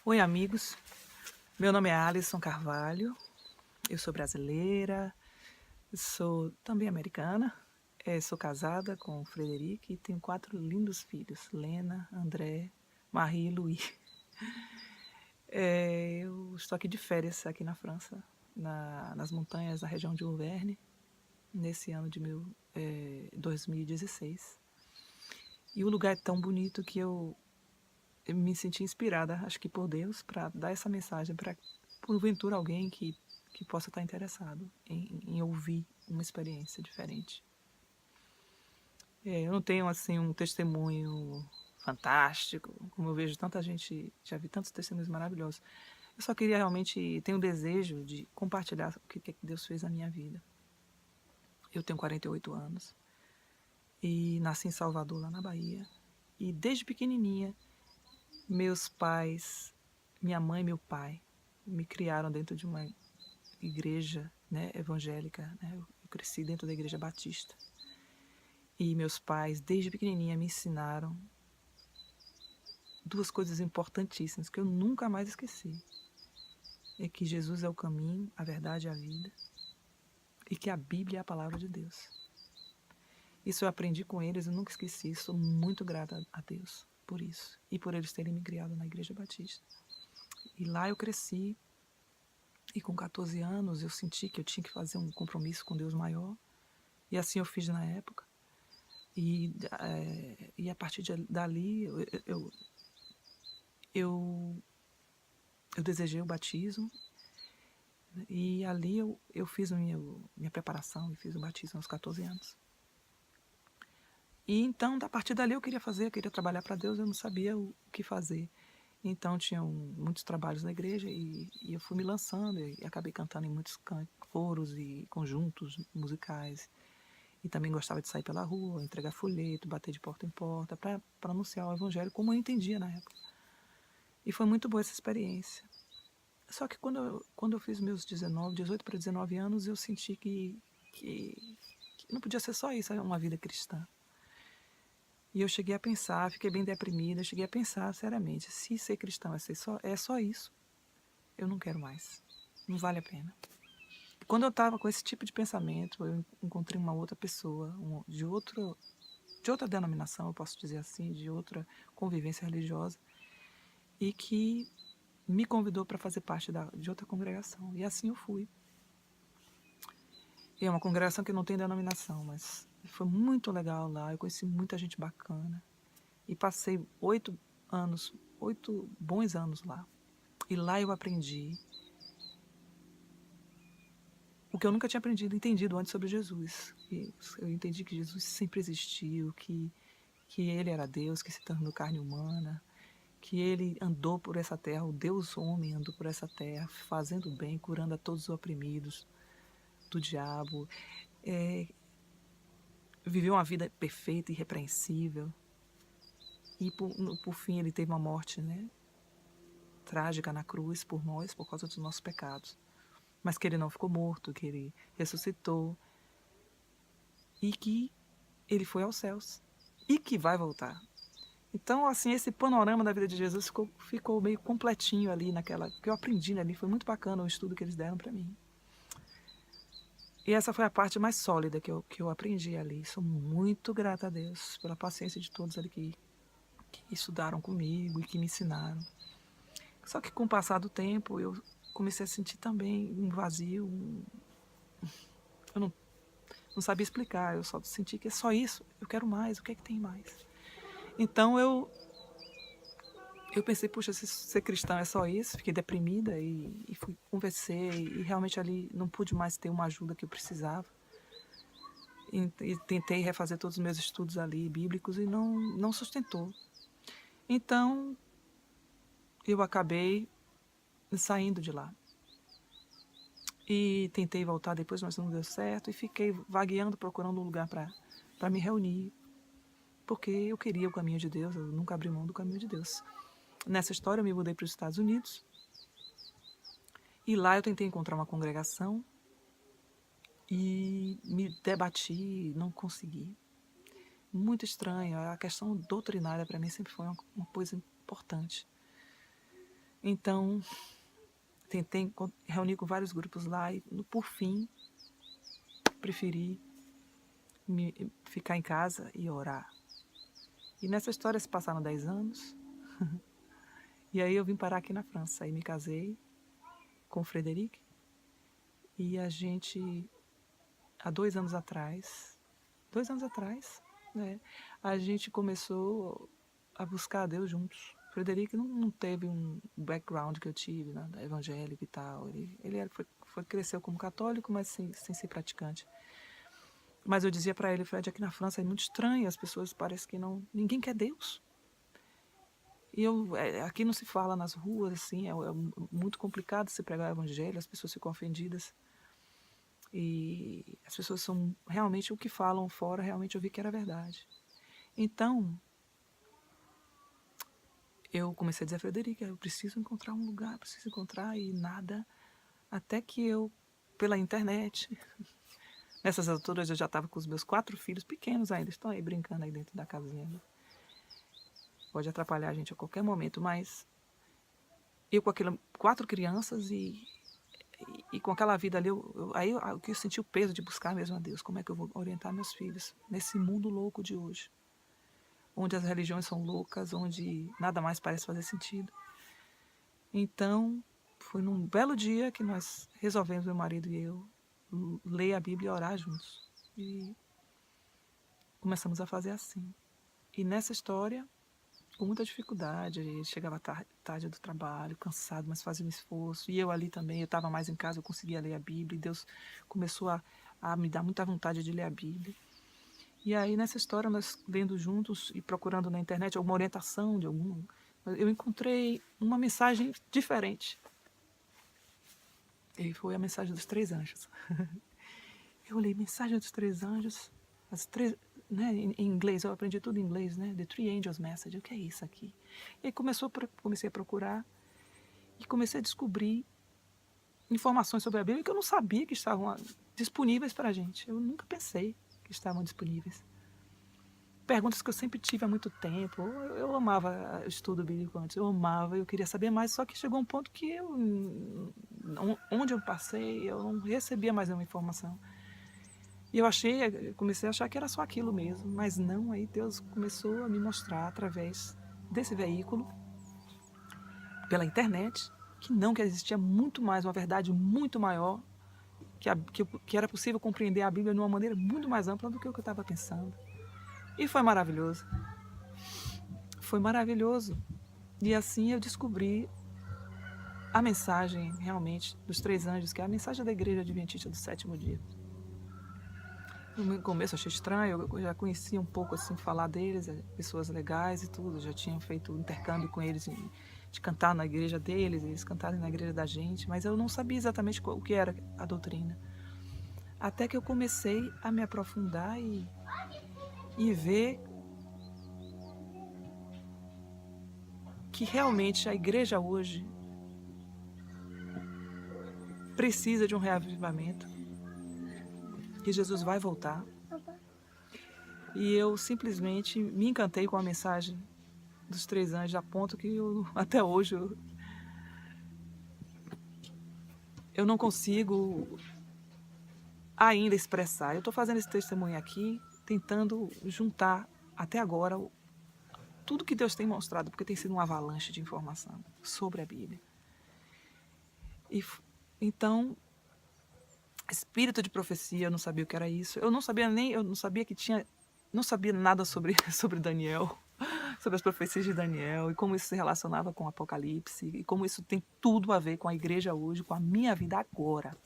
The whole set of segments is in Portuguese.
Oi, amigos. Meu nome é Alisson Carvalho. Eu sou brasileira, sou também americana. Sou casada com o Frederico e tenho 4 lindos filhos: Lena, André, Marie e Louis. Eu estou aqui de férias aqui na França, nas montanhas da região de Auvergne, nesse ano de 2016. E o lugar é tão bonito que eu me senti inspirada, acho que por Deus, para dar essa mensagem para, porventura, alguém que possa estar interessado em ouvir uma experiência diferente. Eu não tenho assim um testemunho fantástico, como eu vejo tanta gente, já vi tantos testemunhos maravilhosos. Eu só queria realmente ter um desejo de compartilhar o que Deus fez na minha vida. Eu tenho 48 anos e nasci em Salvador, lá na Bahia. E desde pequenininha, meus pais, minha mãe e meu pai, me criaram dentro de uma igreja, né, evangélica. Né? Eu cresci dentro da igreja batista. E meus pais, desde pequenininha, me ensinaram 2 coisas importantíssimas que eu nunca mais esqueci. É que Jesus é o caminho, a verdade e a vida. E que a Bíblia é a palavra de Deus. Isso eu aprendi com eles, eu nunca esqueci. Sou muito grata a Deus por isso. E por eles terem me criado na igreja batista. E lá eu cresci. E com 14 anos eu senti que eu tinha que fazer um compromisso com Deus maior. E assim eu fiz na época. E a partir dali eu, eu desejei o batismo. E ali eu fiz a minha preparação e fiz o batismo aos 14 anos. E então, a partir dali eu queria trabalhar para Deus, eu não sabia o que fazer. Então tinham muitos trabalhos na igreja e eu fui me lançando e acabei cantando em muitos coros e conjuntos musicais. E também gostava de sair pela rua, entregar folheto, bater de porta em porta, para anunciar o evangelho como eu entendia na época. E foi muito boa essa experiência. Só que quando eu fiz meus 18 para 19 anos, eu senti que não podia ser só isso, uma vida cristã. E eu cheguei a pensar, fiquei bem deprimida, cheguei a pensar seriamente, se ser cristão é só isso, eu não quero mais. Não vale a pena. E quando eu estava com esse tipo de pensamento, eu encontrei uma outra pessoa, de outra denominação, eu posso dizer assim, de outra convivência religiosa, e que me convidou para fazer parte de outra congregação. E assim eu fui. É uma congregação que não tem denominação, mas foi muito legal lá, eu conheci muita gente bacana. E passei 8 bons anos lá. E lá eu aprendi o que eu nunca tinha entendido antes sobre Jesus. E eu entendi que Jesus sempre existiu, que ele era Deus, que se tornou carne humana, que ele andou por essa terra, o Deus homem andou por essa terra, fazendo bem, curando a todos os oprimidos do diabo. Viveu uma vida perfeita, irrepreensível. E por fim ele teve uma morte, né, trágica na cruz por nós, por causa dos nossos pecados. Mas que ele não ficou morto, que ele ressuscitou e que ele foi aos céus e que vai voltar. Então, assim, esse panorama da vida de Jesus ficou meio completinho ali naquela que eu aprendi ali. Foi muito bacana o estudo que eles deram para mim. E essa foi a parte mais sólida que eu aprendi ali. Sou muito grata a Deus pela paciência de todos ali que estudaram comigo e que me ensinaram. Só que com o passar do tempo, eu comecei a sentir também um vazio. Eu não sabia explicar, eu só senti que é só isso. Eu quero mais, o que é que tem mais? Então eu pensei, puxa, se ser cristão é só isso, fiquei deprimida e fui conversar e realmente ali não pude mais ter uma ajuda que eu precisava. E tentei refazer todos os meus estudos ali bíblicos e não sustentou. Então eu acabei saindo de lá. E tentei voltar depois, mas não deu certo. E fiquei vagueando, procurando um lugar para me reunir. Porque eu queria o caminho de Deus, eu nunca abri mão do caminho de Deus. Nessa história eu me mudei para os Estados Unidos. E lá eu tentei encontrar uma congregação e me debati, não consegui. Muito estranho, a questão doutrinária para mim sempre foi uma coisa importante. Então, tentei reunir com vários grupos lá e, por fim, preferi ficar em casa e orar. E nessa história se passaram 10 anos. E aí eu vim parar aqui na França. Aí me casei com o Frederic. E a gente, há 2 anos atrás, né, a gente começou a buscar a Deus juntos. O Frederic não teve um background que eu tive, né, evangélico e tal. Ele cresceu como católico, mas sem ser praticante. Mas eu dizia para ele, Fred, aqui na França é muito estranho, as pessoas parecem que ninguém quer Deus. E aqui não se fala nas ruas, assim, é muito complicado se pregar o evangelho, as pessoas ficam ofendidas. E as pessoas são realmente o que falam fora, realmente eu vi que era verdade. Então, eu comecei a dizer a Frederica, eu preciso encontrar um lugar, preciso encontrar, e nada. Até que eu, pela internet, nessas alturas eu já estava com os meus 4 filhos, pequenos ainda, estão aí brincando aí dentro da casinha. Pode atrapalhar a gente a qualquer momento, mas eu com 4 crianças e com aquela vida ali, eu senti o peso de buscar mesmo a Deus. Como é que eu vou orientar meus filhos nesse mundo louco de hoje? Onde as religiões são loucas, onde nada mais parece fazer sentido. Então, foi num belo dia que nós resolvemos, meu marido e eu, ler a Bíblia e orar juntos. E começamos a fazer assim. E nessa história, com muita dificuldade, ele chegava tarde do trabalho, cansado, mas fazia um esforço. E eu ali também, eu estava mais em casa, eu conseguia ler a Bíblia. E Deus começou a me dar muita vontade de ler a Bíblia. E aí, nessa história, nós lendo juntos e procurando na internet alguma orientação de eu encontrei uma mensagem diferente. E foi a mensagem dos 3 anjos. Eu olhei, mensagem dos 3 anjos, as 3, né, em inglês, eu aprendi tudo em inglês, né? The Three Angels Message, o que é isso aqui? E aí comecei a procurar e comecei a descobrir informações sobre a Bíblia que eu não sabia que estavam disponíveis para a gente. Eu nunca pensei que estavam disponíveis. Perguntas que eu sempre tive há muito tempo. Eu amava o estudo bíblico antes, eu queria saber mais, só que chegou um ponto que onde eu passei, eu não recebia mais nenhuma informação. E eu comecei a achar que era só aquilo mesmo, mas não, aí Deus começou a me mostrar através desse veículo, pela internet, que existia muito mais, uma verdade muito maior, que era possível compreender a Bíblia de uma maneira muito mais ampla do que o que eu estava pensando. E foi maravilhoso. Foi maravilhoso. E assim eu descobri a mensagem realmente dos 3 anjos, que é a mensagem da Igreja Adventista do 7º dia. No começo eu achei estranho, eu já conhecia um pouco assim falar deles, pessoas legais e tudo, já tinha feito intercâmbio com eles de cantar na igreja deles, eles cantarem na igreja da gente, mas eu não sabia exatamente o que era a doutrina. Até que eu comecei a me aprofundar e ver que realmente a igreja hoje precisa de um reavivamento, que Jesus vai voltar. E eu simplesmente me encantei com a mensagem dos 3 anjos, a ponto que até hoje eu não consigo ainda expressar. Eu estou fazendo esse testemunho aqui, tentando juntar até agora tudo que Deus tem mostrado, porque tem sido uma avalanche de informação sobre a Bíblia. Então, espírito de profecia, eu não sabia o que era isso. Eu não sabia que tinha, não sabia nada sobre Daniel, sobre as profecias de Daniel e como isso se relacionava com o Apocalipse e como isso tem tudo a ver com a igreja hoje, com a minha vida agora.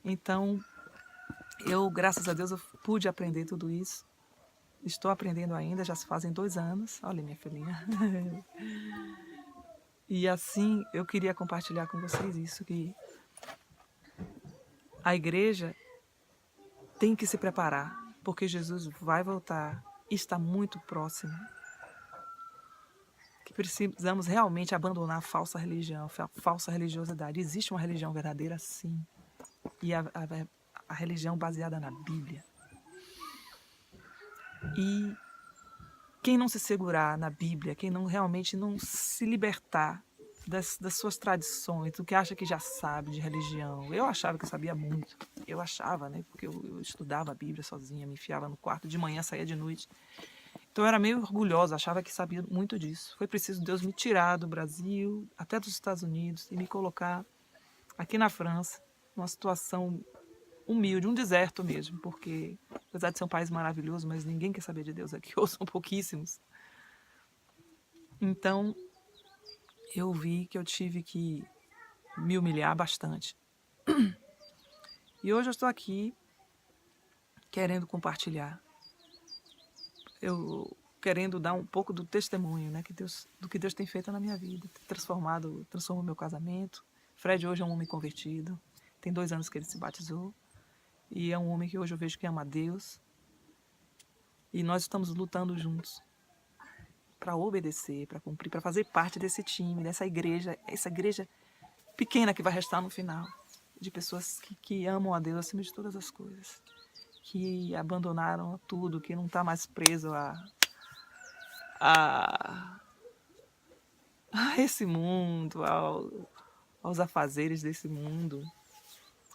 Então, graças a Deus, eu pude aprender tudo isso. Estou aprendendo ainda, já se fazem 2 anos. Olha, minha filhinha. E assim, eu queria compartilhar com vocês isso, que a igreja tem que se preparar, porque Jesus vai voltar e está muito próximo. Que precisamos realmente abandonar a falsa religião, a falsa religiosidade. Existe uma religião verdadeira, sim. E a religião baseada na Bíblia. E quem não se segurar na Bíblia, quem não realmente não se libertar das suas tradições, do que acha que já sabe de religião. Eu achava que eu sabia muito. Eu achava, né? Porque eu estudava a Bíblia sozinha, me enfiava no quarto de manhã, saía de noite. Então eu era meio orgulhosa, achava que sabia muito disso. Foi preciso Deus me tirar do Brasil, até dos Estados Unidos, e me colocar aqui na França, numa situação humilde, um deserto mesmo, porque apesar de ser um país maravilhoso, mas ninguém quer saber de Deus aqui, ou são pouquíssimos. Então eu vi que eu tive que me humilhar bastante. E hoje eu estou aqui querendo compartilhar, eu querendo dar um pouco do testemunho, né, do que Deus tem feito na minha vida, transformou meu casamento. Fred hoje é um homem convertido, tem 2 anos que ele se batizou, e é um homem que hoje eu vejo que ama a Deus, e nós estamos lutando juntos para obedecer, para cumprir, para fazer parte desse time, dessa igreja, essa igreja pequena que vai restar no final, de pessoas que amam a Deus acima de todas as coisas, que abandonaram tudo, que não está mais preso a esse mundo, aos afazeres desse mundo,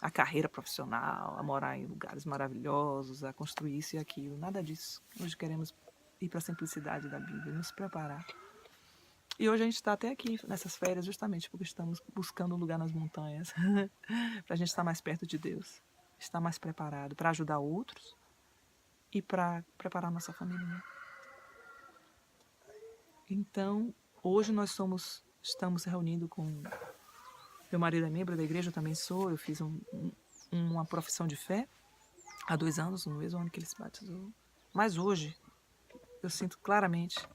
a carreira profissional, a morar em lugares maravilhosos, a construir isso e aquilo. Nada disso. Hoje queremos ir para a simplicidade da Bíblia, nos preparar. E hoje a gente está até aqui nessas férias justamente porque estamos buscando um lugar nas montanhas para a gente estar mais perto de Deus, estar mais preparado para ajudar outros e para preparar nossa família. Então, hoje nós estamos reunindo com... Meu marido é membro da igreja, eu também sou. Eu fiz uma profissão de fé há 2 anos, no mesmo ano que ele se batizou. Mas hoje eu sinto claramente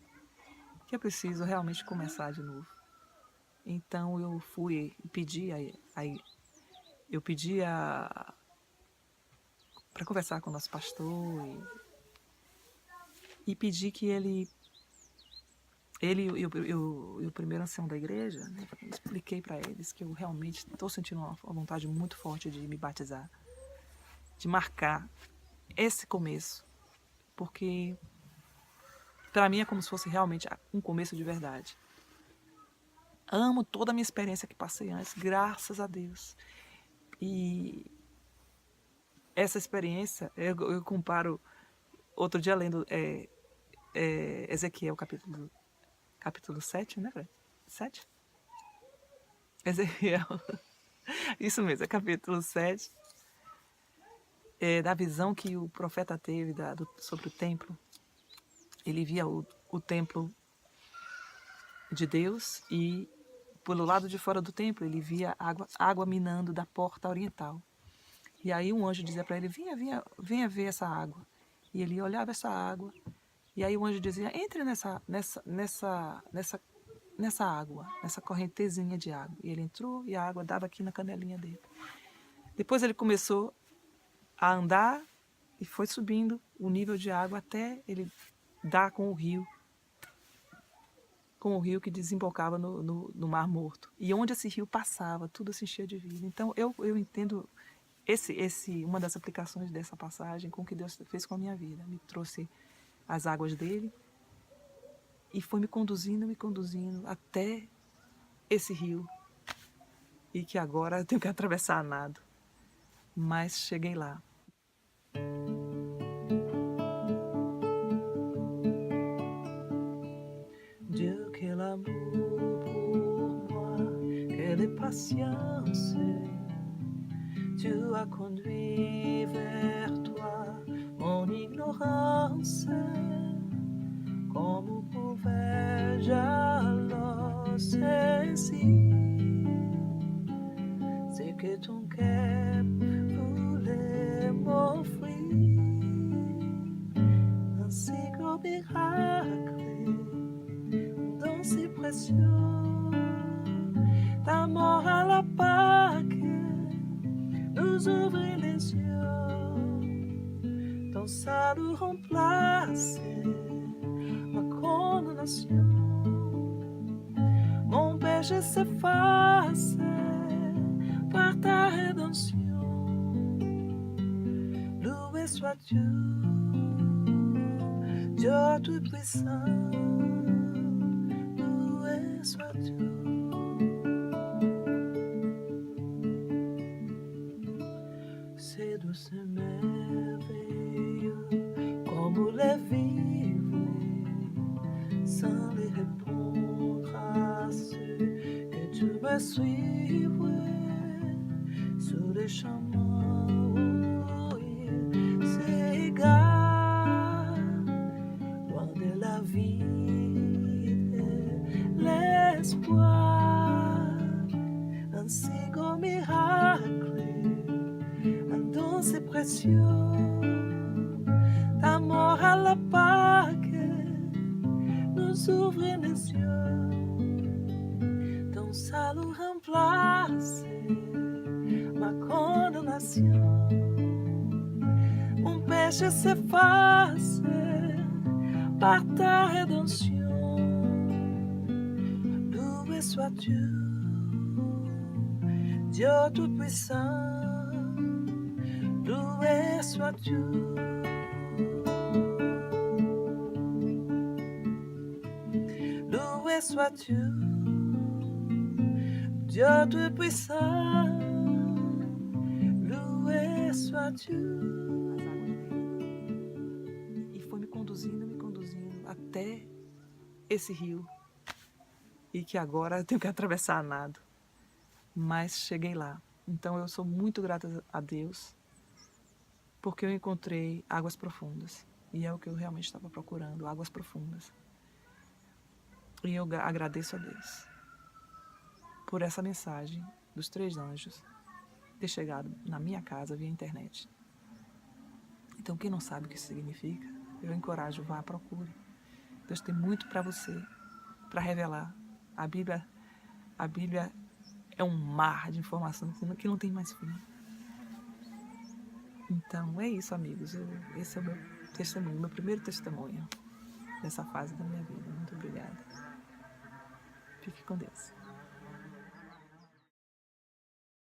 que é preciso realmente começar de novo. Então eu fui e pedi para conversar com o nosso pastor e pedi que ele e o primeiro ancião da igreja, né, expliquei para eles que eu realmente estou sentindo uma vontade muito forte de me batizar, de marcar esse começo, porque para mim é como se fosse realmente um começo de verdade. Amo toda a minha experiência que passei antes, graças a Deus. E essa experiência, eu comparo, outro dia lendo Ezequiel, capítulo 7, né, Fred? 7? Ezequiel, isso mesmo, é capítulo 7, da visão que o profeta teve sobre o templo. Ele via o templo de Deus e, pelo lado de fora do templo, ele via água minando da porta oriental. E aí um anjo dizia para ele, venha ver essa água. E ele olhava essa água, e aí o anjo dizia, entre nessa água, nessa correntezinha de água. E ele entrou e a água dava aqui na canelinha dele. Depois ele começou a andar e foi subindo o nível de água até ele dar com o rio que desembocava no Mar Morto. E onde esse rio passava, tudo se enchia de vida. Então eu entendo uma das aplicações dessa passagem com o que Deus fez com a minha vida. Me trouxe as águas dele e foi me conduzindo até esse rio. E que agora eu tenho que atravessar a nado. Mas cheguei lá. Dieu, quel amour pour moi, quelle patience. Tu as conduit vers toi mon ignorance. Como pouvais-je alors saisir ce que ton cœur voulait m'offrir? Un si gros miracle, donc si précieux, ta mort à la Pâque nous ouvre les yeux. Ton salut remplace ma condamnation. Mon péché s'efface par ta rédemption. Loué sois-tu, Dieu Tout-Puissant. Loué sois-tu. veux suivre sur les chemins, c'est égal, loin de la vie, l'espoir, ainsi qu'un miracle, un don si précieux, d'amour à la Pâque, nous ouvre les yeux, ton salut remplace ma condamnation, mon péché s'efface par ta rédemption. Loué sois-tu, Dieu Tout-Puissant, loué sois-tu. Loué sois-tu, Dieu Tout-Puissant, loué sois-tu. E foi me conduzindo até esse rio. E que agora eu tenho que atravessar a nado. Mas cheguei lá. Então eu sou muito grata a Deus, porque eu encontrei águas profundas. E é o que eu realmente estava procurando, águas profundas. E eu agradeço a Deus por essa mensagem dos 3 anjos ter chegado na minha casa via internet. Então, quem não sabe o que isso significa, eu encorajo, vá, procure. Deus tem muito para você, para revelar. A Bíblia é um mar de informação que não tem mais fim. Então, é isso, amigos. Esse é o meu testemunho, meu primeiro testemunho dessa fase da minha vida. Muito obrigada. Fique com Deus.